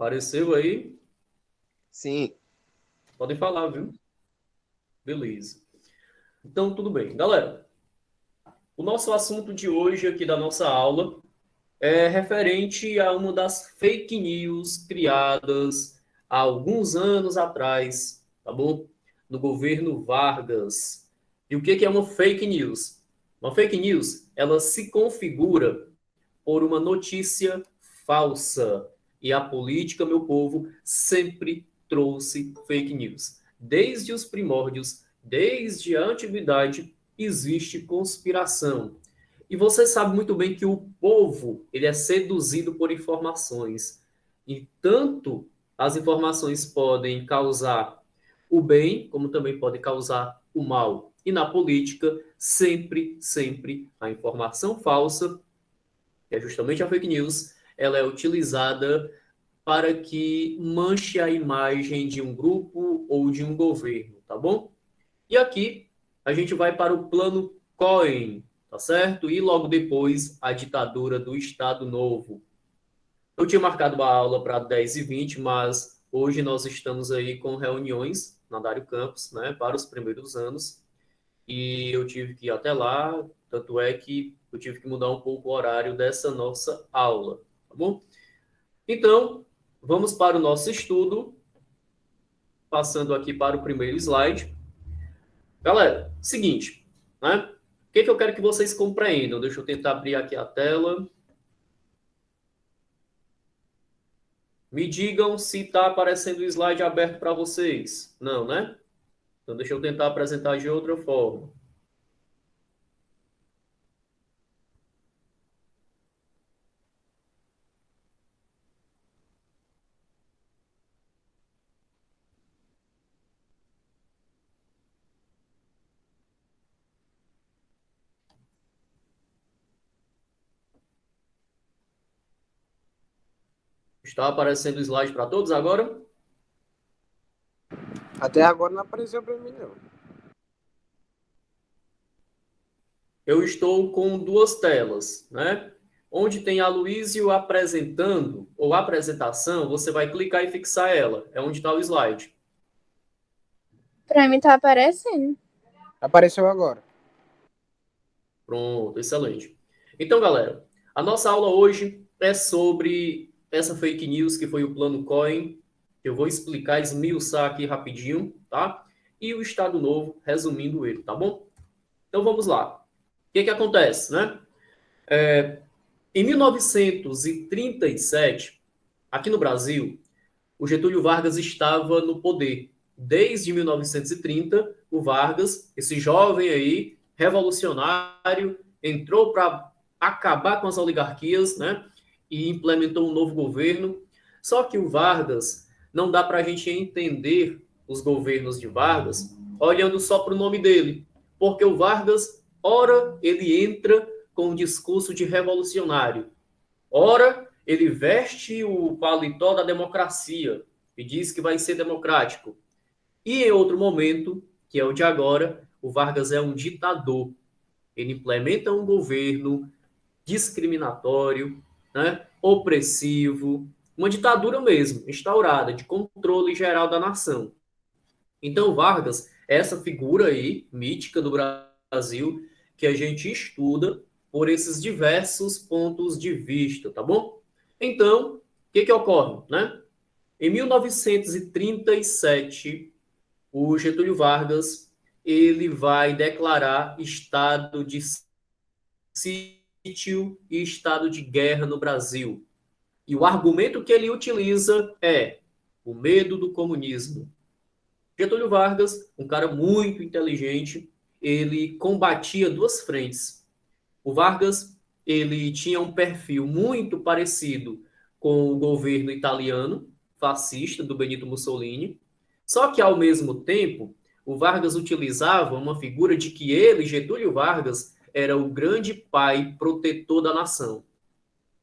Apareceu aí? Sim. Podem falar, viu? Beleza. Então, tudo bem. Galera, o nosso assunto de hoje aqui da nossa aula é referente a uma das fake news criadas há alguns anos atrás, tá bom? No governo Vargas. E o que é uma fake news? Uma fake news, ela se configura por uma notícia falsa. E a política, meu povo, sempre trouxe fake news. Desde os primórdios, desde a antiguidade, existe conspiração. E você sabe muito bem que o povo, ele é seduzido por informações. E tanto as informações podem causar o bem, como também podem causar o mal. E na política, sempre a informação falsa, que é justamente a fake news, ela é utilizada para que manche a imagem de um grupo ou de um governo, tá bom? E aqui a gente vai para o plano Cohen, tá certo? E logo depois a ditadura do Estado Novo. Eu tinha marcado uma aula para 10h20, mas hoje nós estamos aí com reuniões na Dário Campos, né, para os primeiros anos, e eu tive que ir até lá, tanto é que eu tive que mudar um pouco o horário dessa nossa aula, tá bom? Então, vamos para o nosso estudo, passando aqui para o primeiro slide. Galera, seguinte, né? O que eu quero que vocês compreendam? Deixa eu tentar abrir aqui a tela. Me digam se está aparecendo o slide aberto para vocês. Não, né? Então, deixa eu tentar apresentar de outra forma. Está aparecendo o slide para todos agora? Até agora não apareceu pra mim, não. Eu estou com duas telas, né? Onde tem a Luísio apresentando, ou apresentação, você vai clicar e fixar ela. É onde está o slide. Pra mim tá aparecendo. Apareceu agora. Pronto, excelente. Então, galera, a nossa aula hoje é sobre essa fake news que foi o plano Cohen. Eu vou explicar, esmiuçar aqui rapidinho, tá? E o Estado Novo, resumindo ele, tá bom? Então vamos lá. O que acontece, né? Em 1937, aqui no Brasil, o Getúlio Vargas estava no poder. Desde 1930, o Vargas, esse jovem aí, revolucionário, entrou para acabar com as oligarquias, né? E implementou um novo governo. Só que o Vargas, não dá para a gente entender os governos de Vargas olhando só para o nome dele. Porque o Vargas, ora, ele entra com um discurso de revolucionário. Ora, ele veste o paletó da democracia e diz que vai ser democrático. E em outro momento, que é o de agora, o Vargas é um ditador. Ele implementa um governo discriminatório, né, opressivo, uma ditadura mesmo, instaurada, de controle geral da nação. Então, Vargas é essa figura aí, mítica do Brasil, que a gente estuda por esses diversos pontos de vista, tá bom? Então, o que ocorre, né? Em 1937, o Getúlio Vargas ele vai declarar estado de sítio e estado de guerra no Brasil. E o argumento que ele utiliza é o medo do comunismo. Getúlio Vargas, um cara muito inteligente, ele combatia duas frentes. O Vargas, ele tinha um perfil muito parecido com o governo italiano, fascista, do Benito Mussolini. Só que, ao mesmo tempo, o Vargas utilizava uma figura de que ele, Getúlio Vargas, era o grande pai protetor da nação,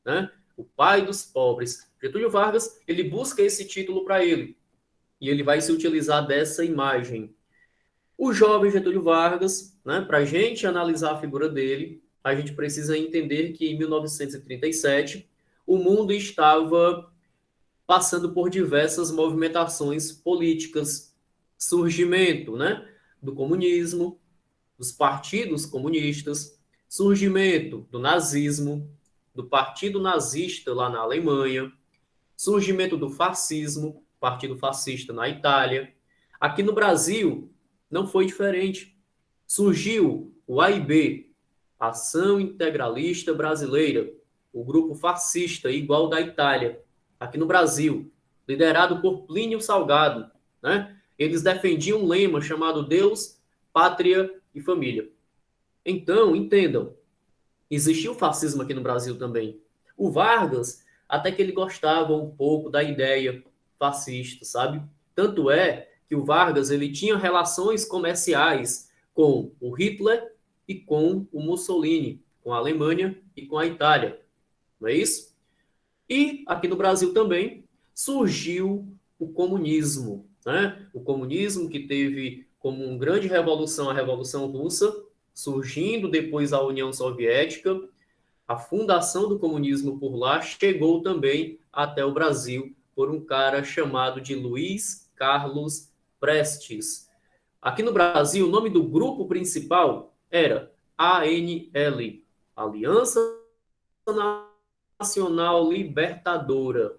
né? O pai dos pobres. Getúlio Vargas, ele busca esse título para ele. E ele vai se utilizar dessa imagem. O jovem Getúlio Vargas, né, para a gente analisar a figura dele, a gente precisa entender que em 1937 o mundo estava passando por diversas movimentações políticas, surgimento, né, do comunismo, dos partidos comunistas, surgimento do nazismo, do Partido Nazista lá na Alemanha, surgimento do fascismo, Partido Fascista na Itália. Aqui no Brasil não foi diferente. Surgiu o AIB, Ação Integralista Brasileira, o grupo fascista igual da Itália, aqui no Brasil, liderado por Plínio Salgado, né? Eles defendiam um lema chamado Deus, Pátria e Família. Então, entendam, existiu o fascismo aqui no Brasil também. O Vargas, até que ele gostava um pouco da ideia fascista, sabe? Tanto é que o Vargas ele tinha relações comerciais com o Hitler e com o Mussolini, com a Alemanha e com a Itália, não é isso? E aqui no Brasil também surgiu o comunismo, né? O comunismo que teve como uma grande revolução a Revolução Russa, surgindo depois a União Soviética, a fundação do comunismo por lá chegou também até o Brasil por um cara chamado de Luiz Carlos Prestes. Aqui no Brasil, o nome do grupo principal era ANL, Aliança Nacional Libertadora.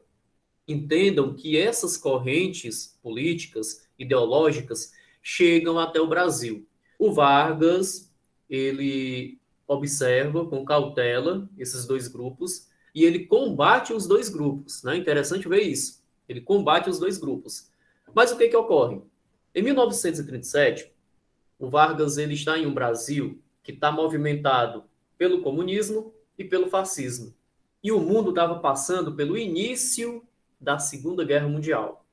Entendam que essas correntes políticas, ideológicas, chegam até o Brasil. O Vargas, ele observa com cautela esses dois grupos e ele combate os dois grupos, né? Interessante ver isso. Ele combate os dois grupos. Mas o que ocorre? Em 1937, o Vargas ele está em um Brasil que está movimentado pelo comunismo e pelo fascismo. E o mundo estava passando pelo início da Segunda Guerra Mundial.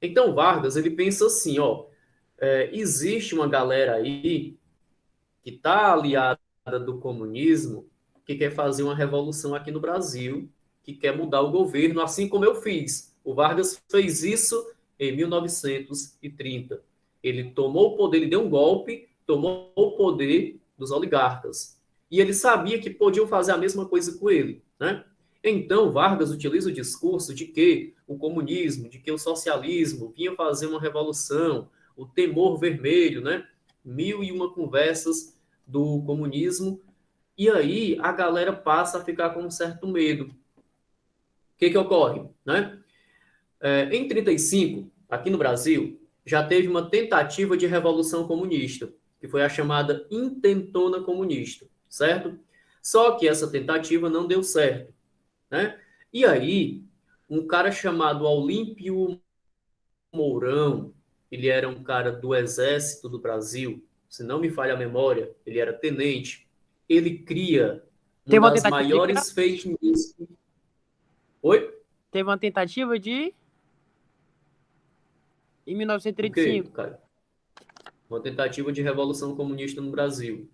Então Vargas ele pensa assim, ó, existe uma galera aí que está aliada do comunismo, que quer fazer uma revolução aqui no Brasil, que quer mudar o governo, assim como eu fiz. O Vargas fez isso em 1930. Ele tomou o poder, ele deu um golpe, tomou o poder dos oligarcas. E ele sabia que podiam fazer a mesma coisa com ele, né? Então, Vargas utiliza o discurso de que o comunismo, de que o socialismo vinha fazer uma revolução, o temor vermelho, né? Mil e uma conversas do comunismo, e aí a galera passa a ficar com um certo medo. O que ocorre, né? Em 35, aqui no Brasil, já teve uma tentativa de revolução comunista, que foi a chamada Intentona Comunista, certo? Só que essa tentativa não deu certo, né? E aí, um cara chamado Olímpio Mourão, ele era um cara do Exército do Brasil, se não me falha a memória, ele era tenente, ele cria Teve uma uma das tentativa de maiores fake news. Oi? Teve uma tentativa em O quê, 1935. cara? Uma tentativa de revolução comunista no Brasil.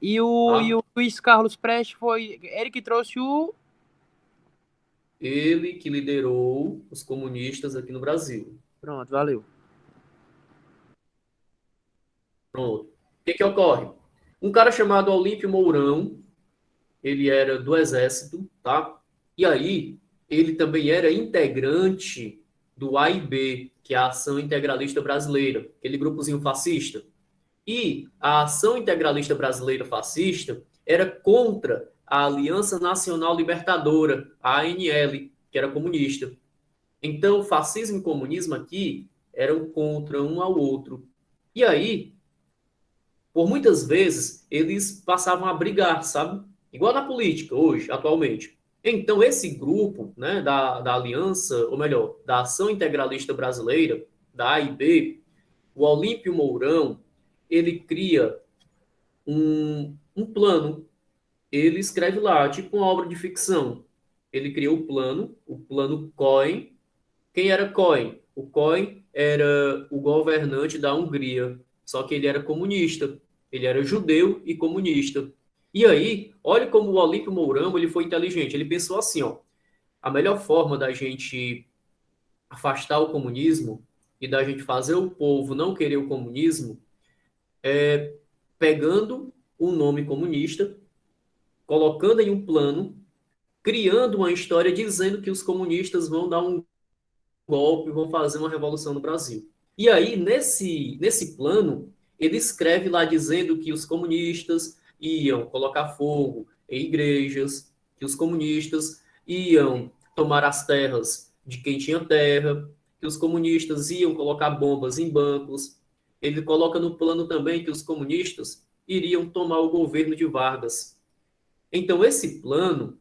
E o Tá? Luiz Carlos Prestes foi ele que trouxe o... Ele que liderou os comunistas aqui no Brasil. Pronto, valeu. Pronto. O que ocorre? Um cara chamado Olímpio Mourão, ele era do Exército, tá? E aí, ele também era integrante do AIB, que é a Ação Integralista Brasileira, aquele grupozinho fascista. E a Ação Integralista Brasileira Fascista era contra a Aliança Nacional Libertadora, a ANL, que era comunista. Então, fascismo e comunismo aqui eram contra um ao outro. E aí, por muitas vezes, eles passavam a brigar, sabe? Igual na política hoje, atualmente. Então, esse grupo, né, da Aliança, ou melhor, da Ação Integralista Brasileira, da AIB, o Olímpio Mourão, ele cria um plano. Ele escreve lá, tipo uma obra de ficção. Ele criou o plano Cohen. Quem era Cohen? O Cohen era o governante da Hungria, só que ele era comunista. Ele era judeu e comunista. E aí, olha como o Olímpio Mourão ele foi inteligente. Ele pensou assim, ó, a melhor forma da gente afastar o comunismo e da gente fazer o povo não querer o comunismo é pegando um nome comunista, colocando em um plano, criando uma história dizendo que os comunistas vão dar um golpe, vão fazer uma revolução no Brasil. E aí, nesse plano, ele escreve lá dizendo que os comunistas iam colocar fogo em igrejas, que os comunistas iam tomar as terras de quem tinha terra, que os comunistas iam colocar bombas em bancos. Ele coloca no plano também que os comunistas iriam tomar o governo de Vargas. Então, esse plano,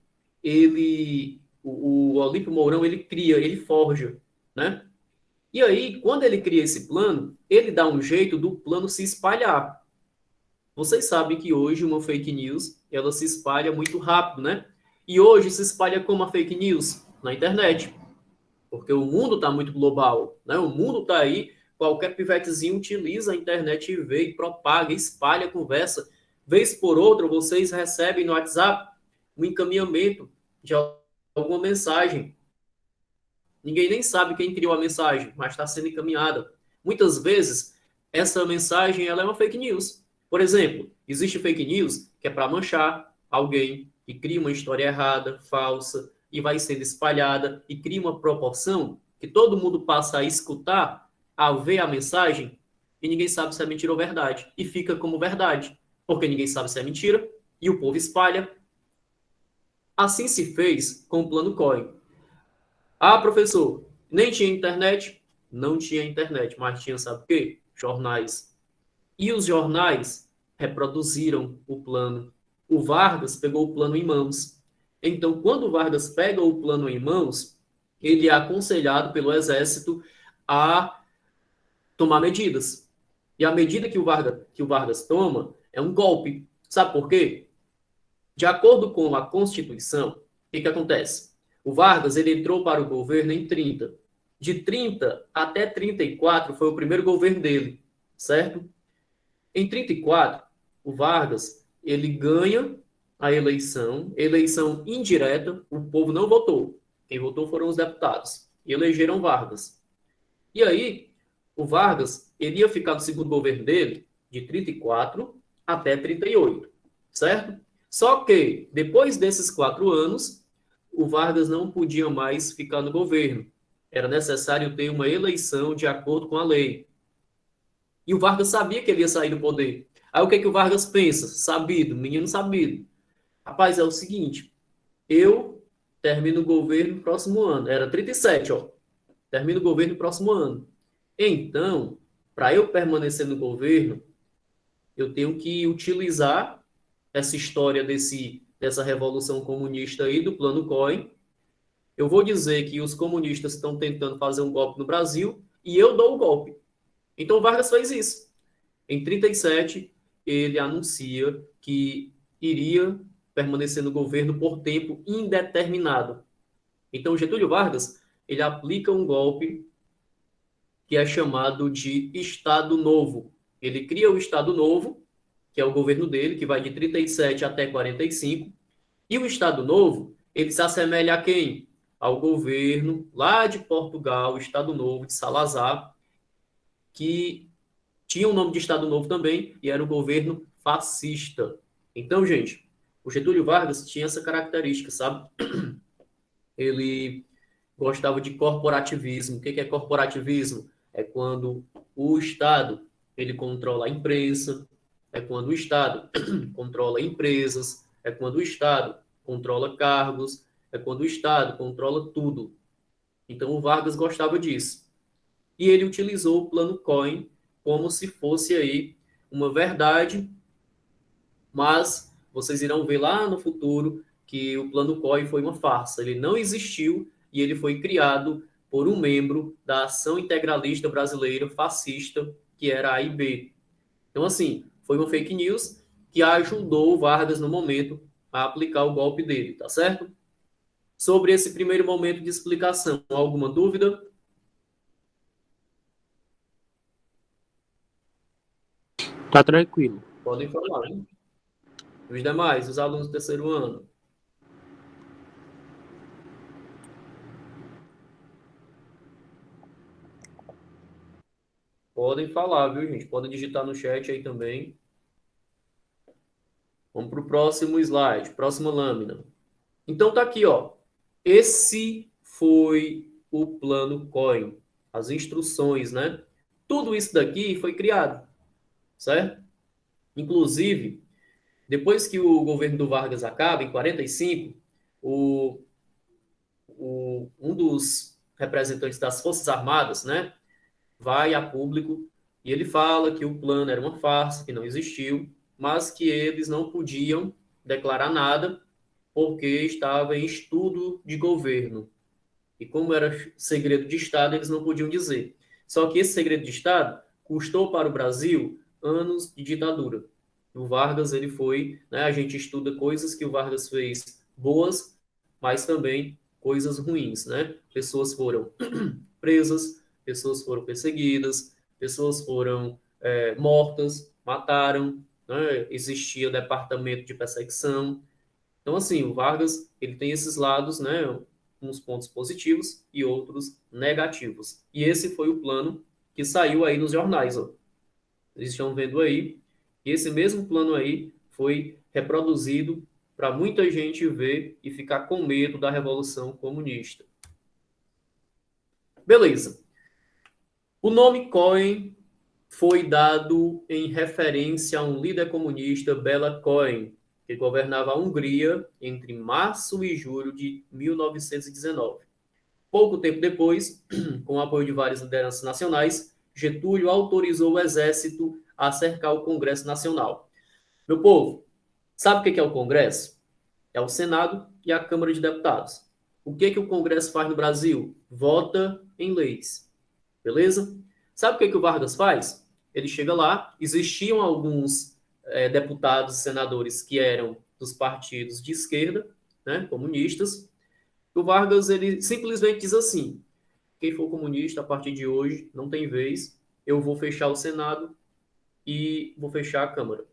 o Olímpio Mourão, ele cria, ele forja, né? E aí, quando ele cria esse plano, ele dá um jeito do plano se espalhar. Vocês sabem que hoje uma fake news, ela se espalha muito rápido, né? E hoje se espalha como a fake news? Na internet. Porque o mundo está muito global, né? O mundo está aí, qualquer pivetezinho utiliza a internet e vê, e propaga, espalha a conversa. Vez por outra, vocês recebem no WhatsApp um encaminhamento de alguma mensagem. Ninguém nem sabe quem criou a mensagem, mas está sendo encaminhada. Muitas vezes, essa mensagem ela é uma fake news. Por exemplo, existe fake news que é para manchar alguém, que cria uma história errada, falsa, e vai sendo espalhada, e cria uma proporção que todo mundo passa a escutar, a ver a mensagem, e ninguém sabe se é mentira ou verdade. E fica como verdade, porque ninguém sabe se é mentira, e o povo espalha. Assim se fez com o Plano COI. Ah, professor, nem tinha internet? Não tinha internet, mas tinha, sabe o quê? Jornais. E os jornais reproduziram o plano. O Vargas pegou o plano em mãos. Então, quando o Vargas pega o plano em mãos, ele é aconselhado pelo Exército a tomar medidas. E a medida que o Vargas toma é um golpe. Sabe por quê? De acordo com a Constituição, o que acontece? O Vargas ele entrou para o governo em 30. De 30 até 34 foi o primeiro governo dele, certo? Em 34, o Vargas ele ganha a eleição indireta, o povo não votou. Quem votou foram os deputados e elegeram Vargas. E aí, o Vargas ele ia ficar no segundo governo dele de 34 até 38, certo? Só que, depois desses 4 anos, o Vargas não podia mais ficar no governo. Era necessário ter uma eleição de acordo com a lei. E o Vargas sabia que ele ia sair do poder. Aí o que é que o Vargas pensa? Sabido, menino sabido. Rapaz, é o seguinte, eu termino o governo no próximo ano. Era 37, ó. Termino o governo no próximo ano. Então, para eu permanecer no governo, eu tenho que utilizar essa história dessa revolução comunista aí, do Plano COI. Eu vou dizer que os comunistas estão tentando fazer um golpe no Brasil e eu dou o golpe. Então, Vargas fez isso. Em 37, ele anuncia que iria permanecer no governo por tempo indeterminado. Então, Getúlio Vargas, ele aplica um golpe que é chamado de Estado Novo. Ele cria o Estado Novo, que é o governo dele, que vai de 37 até 45, e o Estado Novo, ele se assemelha a quem? Ao governo lá de Portugal, o Estado Novo de Salazar, que tinha o nome de Estado Novo também, e era o governo fascista. Então, gente, o Getúlio Vargas tinha essa característica, sabe? Ele gostava de corporativismo. O que é corporativismo? É quando o Estado ele controla a imprensa, é quando o Estado controla empresas, é quando o Estado controla cargos, é quando o Estado controla tudo. Então, o Vargas gostava disso. E ele utilizou o plano Cohen como se fosse aí uma verdade, mas vocês irão ver lá no futuro que o plano Cohen foi uma farsa. Ele não existiu e ele foi criado por um membro da Ação Integralista Brasileira fascista, que era a AIB. Então, assim, foi uma fake news que ajudou o Vargas no momento a aplicar o golpe dele, tá certo? Sobre esse primeiro momento de explicação, alguma dúvida? Tá tranquilo. Podem falar, hein? Os demais, os alunos do terceiro ano. Podem falar, viu, gente? Podem digitar no chat aí também. Vamos para o próximo slide, próxima lâmina. Então tá aqui, ó. Esse foi o Plano Cohen, as instruções, né? Tudo isso daqui foi criado, certo? Inclusive, depois que o governo do Vargas acaba, em 45, o, um dos representantes das Forças Armadas, né, vai a público e ele fala que o plano era uma farsa, que não existiu, mas que eles não podiam declarar nada porque estava em estudo de governo. E como era segredo de Estado, eles não podiam dizer. Só que esse segredo de Estado custou para o Brasil anos de ditadura. O Vargas, ele foi, né, a gente estuda coisas que o Vargas fez boas, mas também coisas ruins, né? Pessoas foram presas, pessoas foram perseguidas, pessoas foram mortas, mataram, né? Existia departamento de perseguição. Então, assim, o Vargas, ele tem esses lados, né? Uns pontos positivos e outros negativos. E esse foi o plano que saiu aí nos jornais, ó. Eles estão vendo aí. E esse mesmo plano aí foi reproduzido para muita gente ver e ficar com medo da Revolução Comunista. Beleza. O nome Cohen foi dado em referência a um líder comunista, Bela Cohen, que governava a Hungria entre março e julho de 1919. Pouco tempo depois, com o apoio de várias lideranças nacionais, Getúlio autorizou o exército a cercar o Congresso Nacional. Meu povo, sabe o que é o Congresso? É o Senado e a Câmara de Deputados. O que o Congresso faz no Brasil? Vota em leis. Beleza? Sabe o que o Vargas faz? Ele chega lá, existiam alguns deputados e senadores que eram dos partidos de esquerda, né, comunistas. O Vargas, ele simplesmente diz assim: quem for comunista a partir de hoje não tem vez, eu vou fechar o Senado e vou fechar a Câmara.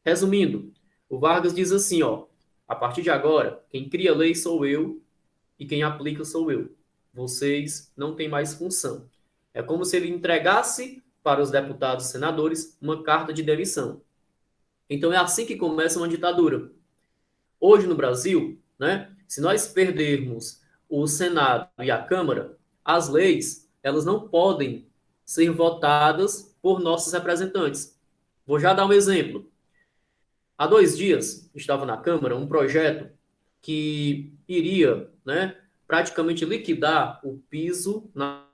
Resumindo, o Vargas diz assim, ó: a partir de agora, quem cria lei sou eu e quem aplica sou eu. Vocês não têm mais função. É como se ele entregasse para os deputados e senadores uma carta de demissão. Então é assim que começa uma ditadura. Hoje no Brasil, né, se nós perdermos o Senado e a Câmara, as leis, elas não podem ser votadas por nossos representantes. Vou já dar um exemplo. Há 2 dias estava na Câmara um projeto que iria, né, praticamente liquidar o piso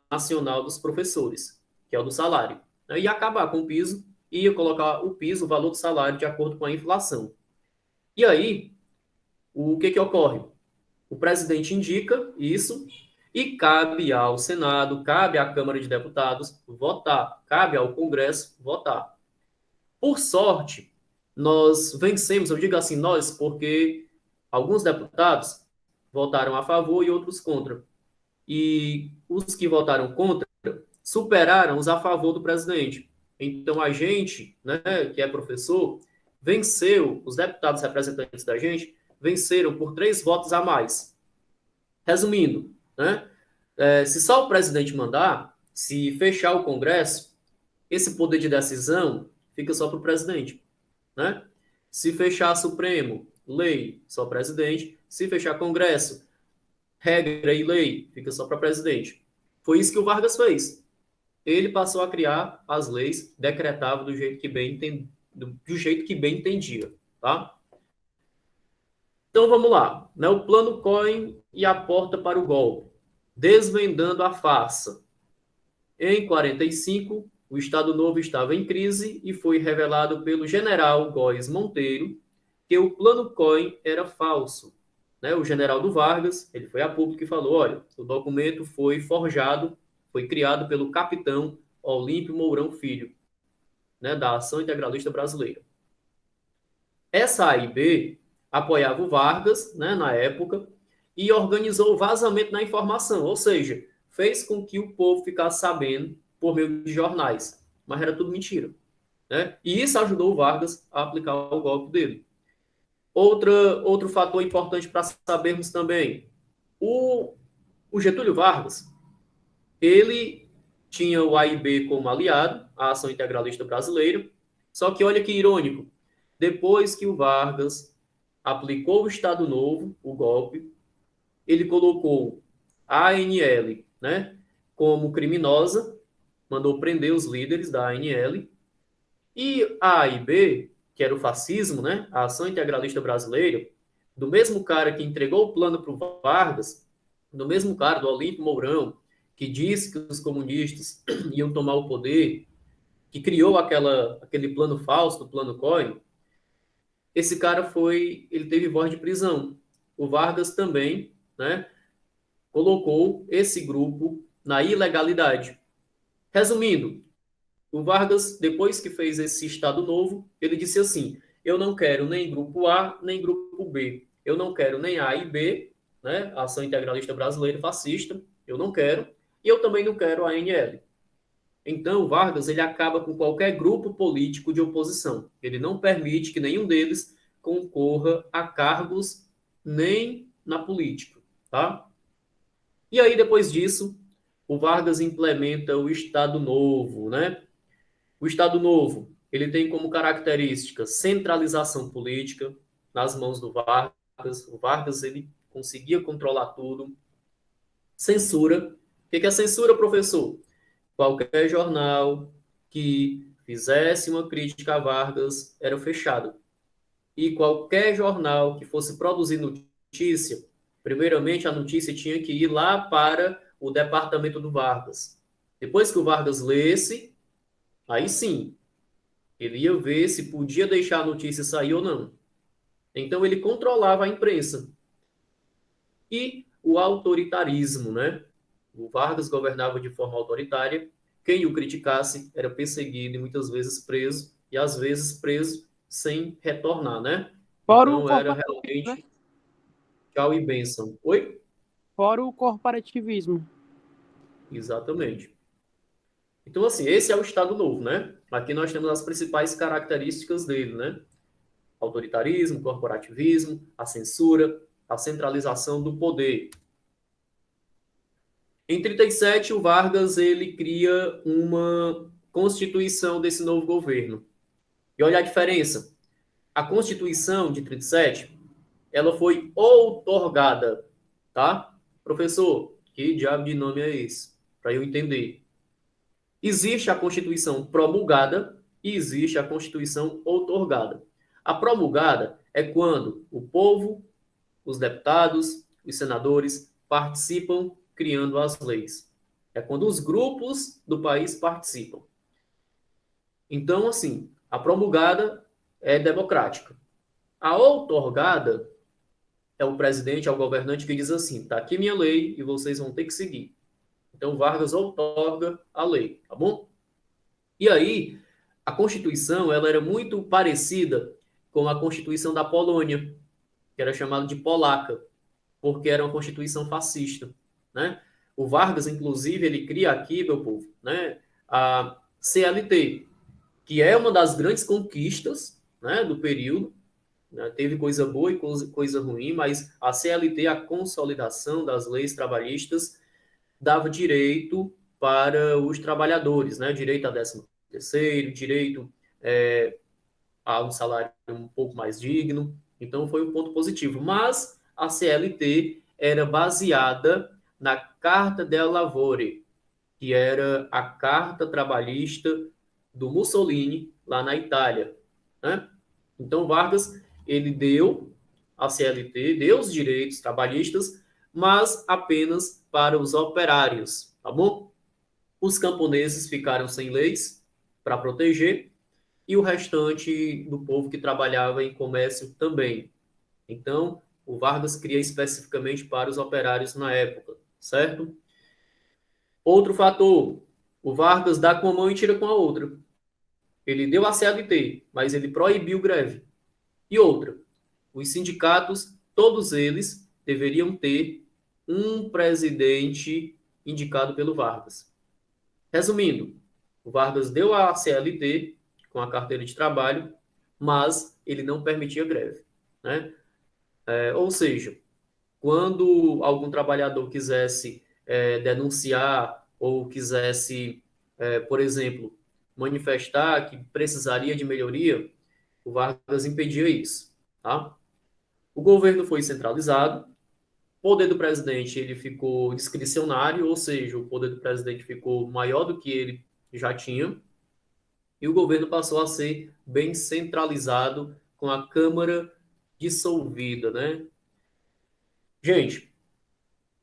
nacional dos professores, que é o do salário. Ia acabar com o piso e ia colocar o piso, o valor do salário, de acordo com a inflação. E aí, o que ocorre? O presidente indica isso e cabe ao Senado, cabe à Câmara de Deputados votar, cabe ao Congresso votar. Por sorte, nós vencemos, eu digo assim nós, porque alguns deputados votaram a favor e outros contra. E os que votaram contra superaram os a favor do presidente. Então, a gente, né, que é professor, venceu, os deputados representantes da gente, venceram por 3 votos a mais. Resumindo, né, se só o presidente mandar, se fechar o Congresso, esse poder de decisão fica só para o presidente. Né? Se fechar Supremo, lei, só presidente. Se fechar Congresso, regra e lei, fica só para presidente. Foi isso que o Vargas fez. Ele passou a criar as leis, decretava do jeito que bem entendia, tá? Então vamos lá, né? O plano Cohen e a porta para o golpe, desvendando a farsa. Em 45, o Estado Novo estava em crise e foi revelado pelo general Góes Monteiro que o plano Cohen era falso. Né? O general do Vargas, ele foi a público e falou: olha, o documento foi forjado, foi criado pelo capitão Olímpio Mourão Filho, né, da Ação Integralista Brasileira. Essa AIB apoiava o Vargas, né, na época, e organizou o vazamento da informação, ou seja, fez com que o povo ficasse sabendo por meio de jornais, mas era tudo mentira. Né? E isso ajudou o Vargas a aplicar o golpe dele. Outro fator importante para sabermos também, o Getúlio Vargas, ele tinha o AIB como aliado, a Ação Integralista Brasileira, só que olha que irônico, depois que o Vargas aplicou o Estado Novo, o golpe, ele colocou a ANL né, como criminosa, mandou prender os líderes da ANL, e a AIB, que era o fascismo, né, a Ação Integralista Brasileira, do mesmo cara que entregou o plano para o Vargas, do mesmo cara, do Olímpio Mourão, que disse que os comunistas iam tomar o poder, que criou aquele plano falso, do plano COI, esse cara ele teve voz de prisão. O Vargas também, né, colocou esse grupo na ilegalidade. Resumindo, o Vargas, depois que fez esse Estado Novo, ele disse assim: eu não quero nem grupo A, nem grupo B. Eu não quero nem A e B, né, a Ação Integralista Brasileira Fascista, eu não quero, e eu também não quero a ANL. Então, o Vargas ele acaba com qualquer grupo político de oposição. Ele não permite que nenhum deles concorra a cargos nem na política, tá? E aí, depois disso, o Vargas implementa o Estado Novo, né? O Estado Novo, ele tem como característica centralização política nas mãos do Vargas. O Vargas, ele conseguia controlar tudo. Censura. O que é censura, professor? Qualquer jornal que fizesse uma crítica a Vargas era fechado. E qualquer jornal que fosse produzir notícia, primeiramente a notícia tinha que ir lá para o departamento do Vargas. Depois que o Vargas lesse, aí sim, ele ia ver se podia deixar a notícia sair ou não. Então ele controlava a imprensa. E o autoritarismo, né? O Vargas governava de forma autoritária. Quem o criticasse era perseguido e muitas vezes preso, e às vezes preso sem retornar, né? Fora o Então era corporativismo, né? realmente tchau e bênção. Oi? Fora o corporativismo. Exatamente. Então, assim, esse é o Estado Novo, né? Aqui nós temos as principais características dele, né? Autoritarismo, corporativismo, a censura, a centralização do poder. Em 37, o Vargas ele cria uma constituição desse novo governo. E olha a diferença. A Constituição de 37, ela foi outorgada, tá? Professor, que diabo de nome é esse? Para eu entender. Existe a Constituição promulgada e existe a Constituição outorgada. A promulgada é quando o povo, os deputados, os senadores participam criando as leis. É quando os grupos do país participam. Então, assim, a promulgada é democrática. A outorgada é o presidente, é o governante que diz assim: tá aqui minha lei e vocês vão ter que seguir. Então, Vargas outorga a lei, tá bom? E aí, a Constituição ela era muito parecida com a Constituição da Polônia, que era chamada de polaca, porque era uma Constituição fascista, né? O Vargas, inclusive, ele cria aqui, meu povo, né, a CLT, que é uma das grandes conquistas, né, do período, né? Teve coisa boa e coisa ruim, mas a CLT, a consolidação das leis trabalhistas, dava direito para os trabalhadores, né? Direito a 13º, direito a um salário um pouco mais digno. Então, foi um ponto positivo. Mas a CLT era baseada na Carta del Lavoro, que era a carta trabalhista do Mussolini, lá na Itália, né? Então, Vargas, ele deu a CLT, deu os direitos trabalhistas, mas apenas para os operários, tá bom? Os camponeses ficaram sem leis para proteger e o restante do povo que trabalhava em comércio também. Então, o Vargas cria especificamente para os operários na época, certo? Outro fator, o Vargas dá com uma mão e tira com a outra. Ele deu a CLT, mas ele proibiu greve. E outra, os sindicatos, todos eles, deveriam ter um presidente indicado pelo Vargas. Resumindo, o Vargas deu a CLT com a carteira de trabalho, mas ele não permitia greve, né? Ou seja, quando algum trabalhador quisesse denunciar ou quisesse, por exemplo, manifestar que precisaria de melhoria, o Vargas impedia isso, tá? O governo foi centralizado, poder do presidente ele ficou discricionário, ou seja, o poder do presidente ficou maior do que ele já tinha, e o governo passou a ser bem centralizado com a Câmara dissolvida, né? Gente,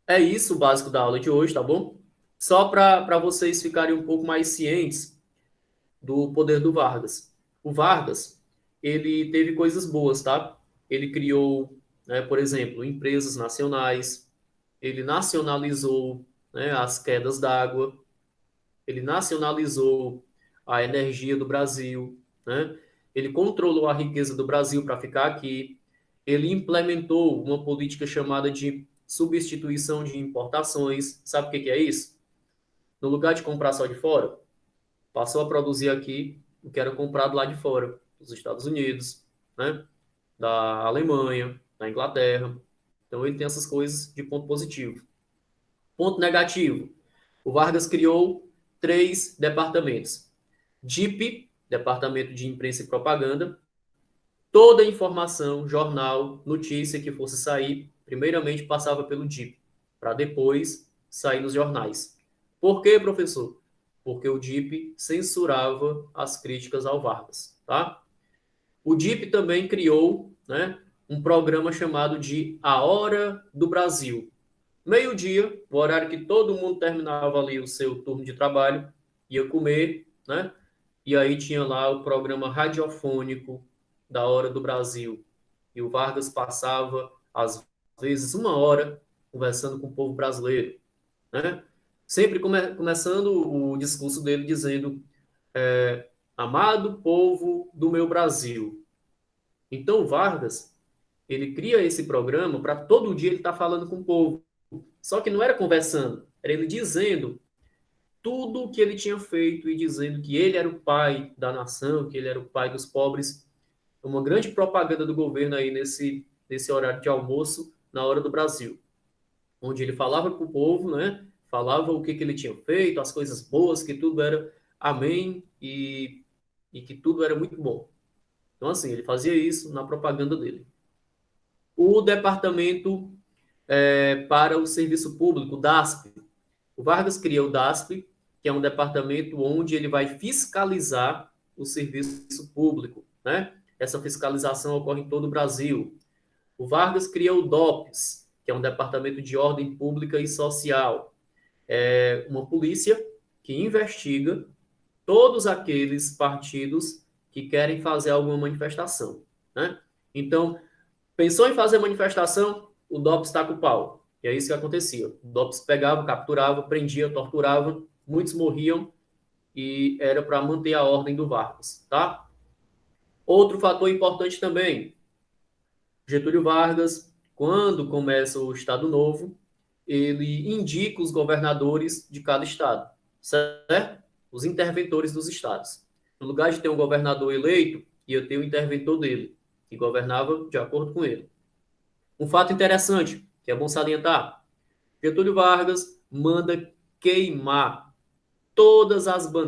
é isso o básico da aula de hoje, tá bom? Só para vocês ficarem um pouco mais cientes do poder do Vargas. O Vargas, ele teve coisas boas, tá? Ele criou, né, por exemplo, empresas nacionais, ele nacionalizou, né, as quedas d'água, ele nacionalizou a energia do Brasil, né? Ele controlou a riqueza do Brasil para ficar aqui, ele implementou uma política chamada de substituição de importações. Sabe o que que é isso? No lugar de comprar só de fora, passou a produzir aqui o que era comprado lá de fora, dos Estados Unidos, né? Da Alemanha, da Inglaterra. Então ele tem essas coisas de ponto positivo. Ponto negativo. O Vargas criou 3 departamentos. DIP, Departamento de Imprensa e Propaganda. Toda informação, jornal, notícia que fosse sair, primeiramente passava pelo DIP, para depois sair nos jornais. Por quê, professor? Porque o DIP censurava as críticas ao Vargas, tá? O DIP também criou, né, um programa chamado de A Hora do Brasil. Meio-dia, o horário que todo mundo terminava ali o seu turno de trabalho, ia comer, né? E aí tinha lá o programa radiofônico da Hora do Brasil. E o Vargas passava, às vezes, 1 hora conversando com o povo brasileiro, né? Sempre começando o discurso dele dizendo, amado povo do meu Brasil. Então, o Vargas, ele cria esse programa para todo dia ele estar falando com o povo. Só que não era conversando, era ele dizendo tudo o que ele tinha feito e dizendo que ele era o pai da nação, que ele era o pai dos pobres. Uma grande propaganda do governo aí nesse horário de almoço, na Hora do Brasil, onde ele falava com o povo, né? Falava o que ele tinha feito, as coisas boas, que tudo era amém e que tudo era muito bom. Então, assim, ele fazia isso na propaganda dele. O departamento para o serviço público, o DASP. O Vargas cria o DASP, que é um departamento onde ele vai fiscalizar o serviço público, né? Essa fiscalização ocorre em todo o Brasil. O Vargas cria o DOPS, que é um departamento de ordem pública e social. É uma polícia que investiga todos aqueles partidos que querem fazer alguma manifestação, né? Então, pensou em fazer manifestação, o DOPS está com o pau. E é isso que acontecia. O DOPS pegava, capturava, prendia, torturava, muitos morriam e era para manter a ordem do Vargas, tá? Outro fator importante também, Getúlio Vargas, quando começa o Estado Novo, ele indica os governadores de cada estado, certo? Os interventores dos estados. No lugar de ter um governador eleito, ia ter o interventor dele, que governava de acordo com ele. Um fato interessante, que é bom salientar, Getúlio Vargas manda queimar todas as bandeiras